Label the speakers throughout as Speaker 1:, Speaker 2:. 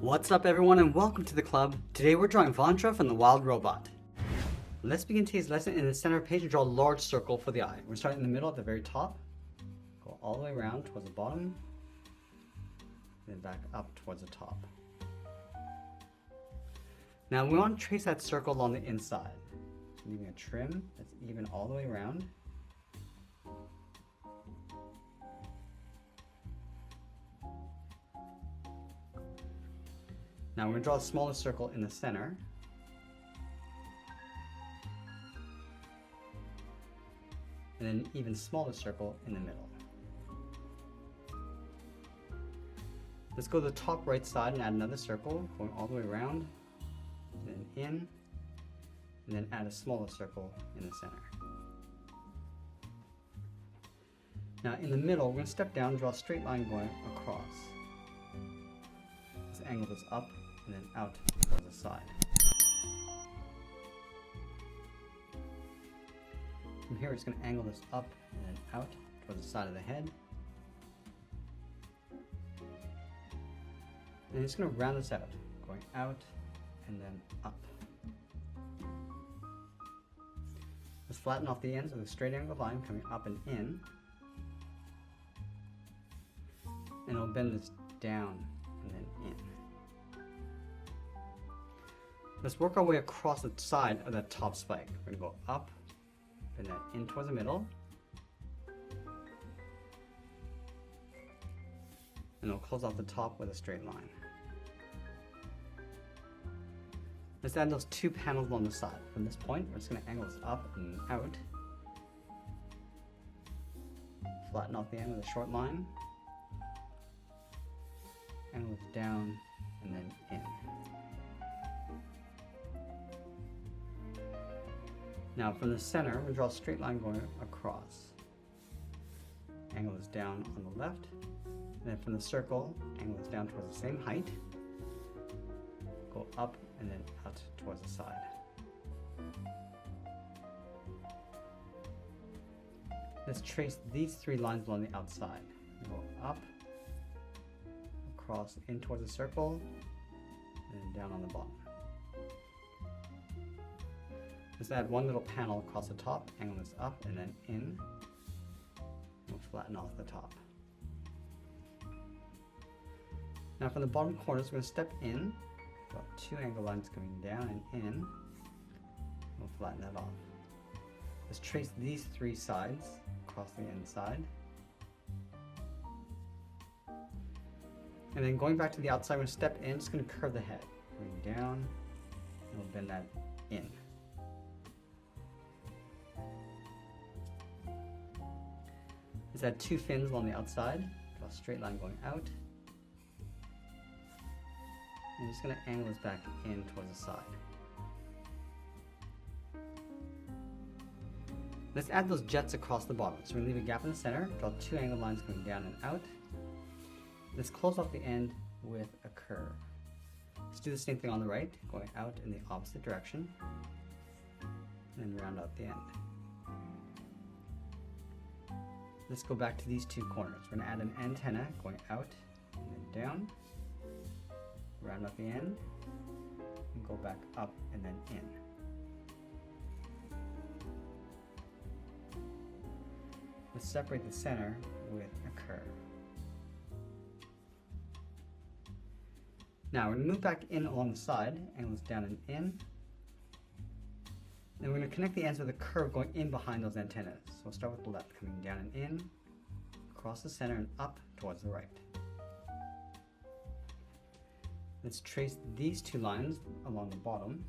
Speaker 1: What's up everyone and welcome to the club. Today we're drawing Vontra from the Wild Robot. Let's begin today's lesson. In the center page and draw a large circle for the eye. We're starting in the middle at the very top. Go all the way around towards the bottom. Then back up towards the top. Now we want to trace that circle along the inside. Leaving a trim that's even all the way around. Now we're going to draw a smaller circle in the center. And then an even smaller circle in the middle. Let's go to the top right side and add another circle, going all the way around, then in, and then add a smaller circle in the center. Now in the middle, we're going to step down and draw a straight line going across. Let's angle this up and then out towards the side. From here, we're just going to angle this up and then out towards the side of the head. And just going to round this out, going out and then up. Let's flatten off the ends with a straight angle line coming up and in. And we'll bend this down and then in. Let's work our way across the side of that top spike. We're going to go up, bend that in towards the middle. And we'll close off the top with a straight line. Let's add those two panels along the side. From this point, we're just going to angle this up and out. Flatten off the end with a short line. Angle it down and then in. Now from the center, we'll draw a straight line going across. Angle this down on the left. And then from the circle, angle this down towards the same height. Go up and then out towards the side. Let's trace these three lines along the outside. Go up, across in towards the circle, and then down on the bottom. Let's add one little panel across the top, angle this up and then in. We'll flatten off the top. Now from the bottom corners, we're going to step in, draw two angle lines coming down and in. We'll flatten that off. Let's trace these three sides across the inside. And then going back to the outside, we're going to step in, just going to curve the head. Going down, and we'll bend that in. Let's add two fins along the outside, draw a straight line going out. And I'm just going to angle this back in towards the side. Let's add those jets across the bottom. So we're going to leave a gap in the center, draw two angle lines going down and out. Let's close off the end with a curve. Let's do the same thing on the right, going out in the opposite direction, and then round out the end. Let's go back to these two corners. We're going to add an antenna going out and then down, round out the end, and go back up and then in. Let's separate the center with a curve. Now we're going to move back in along the side, angle this down and in. Then we're going to connect the ends with a curve going in behind those antennas. So we'll start with the left, coming down and in, across the center and up towards the right. Let's trace these two lines along the bottom.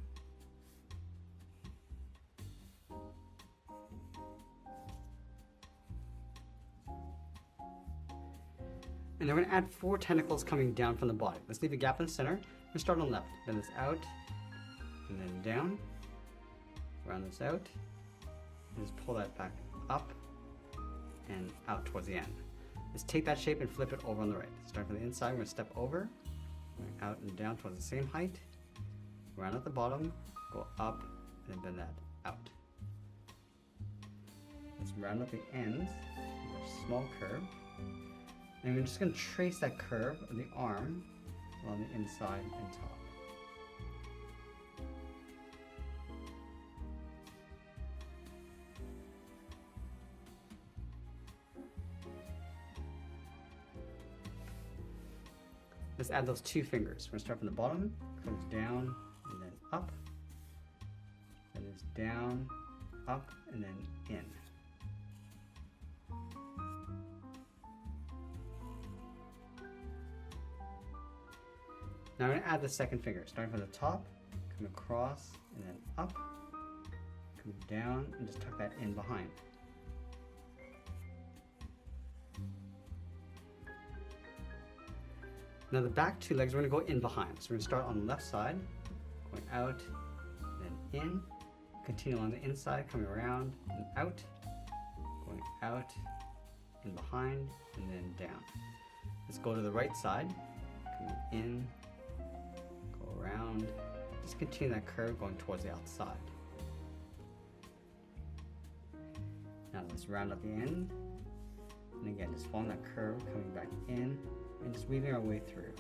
Speaker 1: And then we're going to add four tentacles coming down from the body. Let's leave a gap in the center. We'll start on the left. Bend this out, and then down. Round this out, and just pull that back up and out towards the end. Let's take that shape and flip it over on the right. Start from the inside, we're going to step over, going out and down towards the same height. Round at the bottom, go up, and then bend that out. Let's round up the ends with a small curve. And we're just going to trace that curve of the arm along the inside and top. Let's add those 2 fingers. We're going to start from the bottom, comes down, and then up. Then it's down, up, and then in. Now I'm going to add the second finger, starting from the top, come across, and then up, come down, and just tuck that in behind. Now the back 2 legs, we're going to go in behind. So we're going to start on the left side, going out, then in, continue on the inside, coming around and out, going out, and behind, and then down. Let's go to the right side, coming in, go around, just continue that curve going towards the outside. Now let's round up the end, and again, just following that curve, coming back in, and just weaving our way through.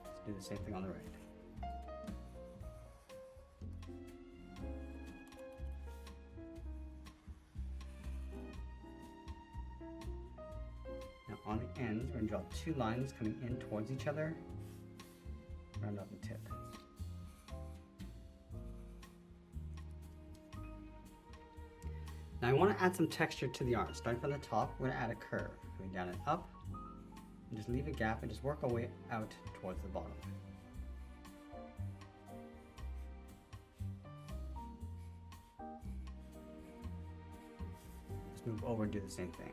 Speaker 1: Let's do the same thing on the right. Now on the ends, we're going to draw 2 lines coming in towards each other, round up and tip. Now I want to add some texture to the arm. Starting from the top, we're going to add a curve, going down and up, and just leave a gap and just work our way out towards the bottom. Just move over and do the same thing.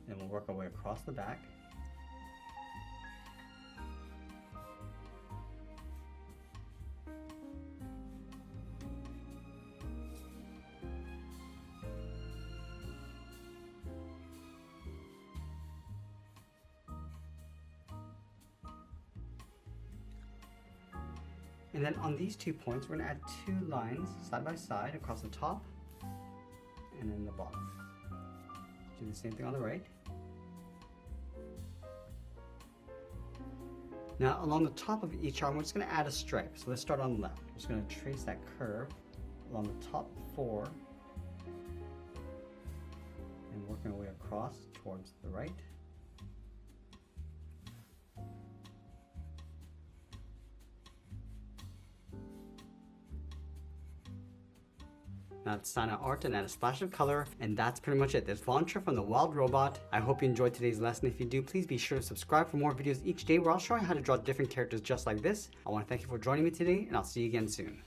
Speaker 1: Then we'll work our way across the back. And then on these 2 points, we're going to add 2 lines side by side across the top and then the bottom. Do the same thing on the right. Now along the top of each arm, we're just going to add a stripe. So let's start on the left. We're just going to trace that curve along the top 4 and working our way across towards the right. Now it's time to art and add a splash of color, and that's pretty much it. There's Vontra from the Wild Robot. I hope you enjoyed today's lesson. If you do, please be sure to subscribe for more videos each day where I'll show you how to draw different characters just like this. I want to thank you for joining me today, and I'll see you again soon.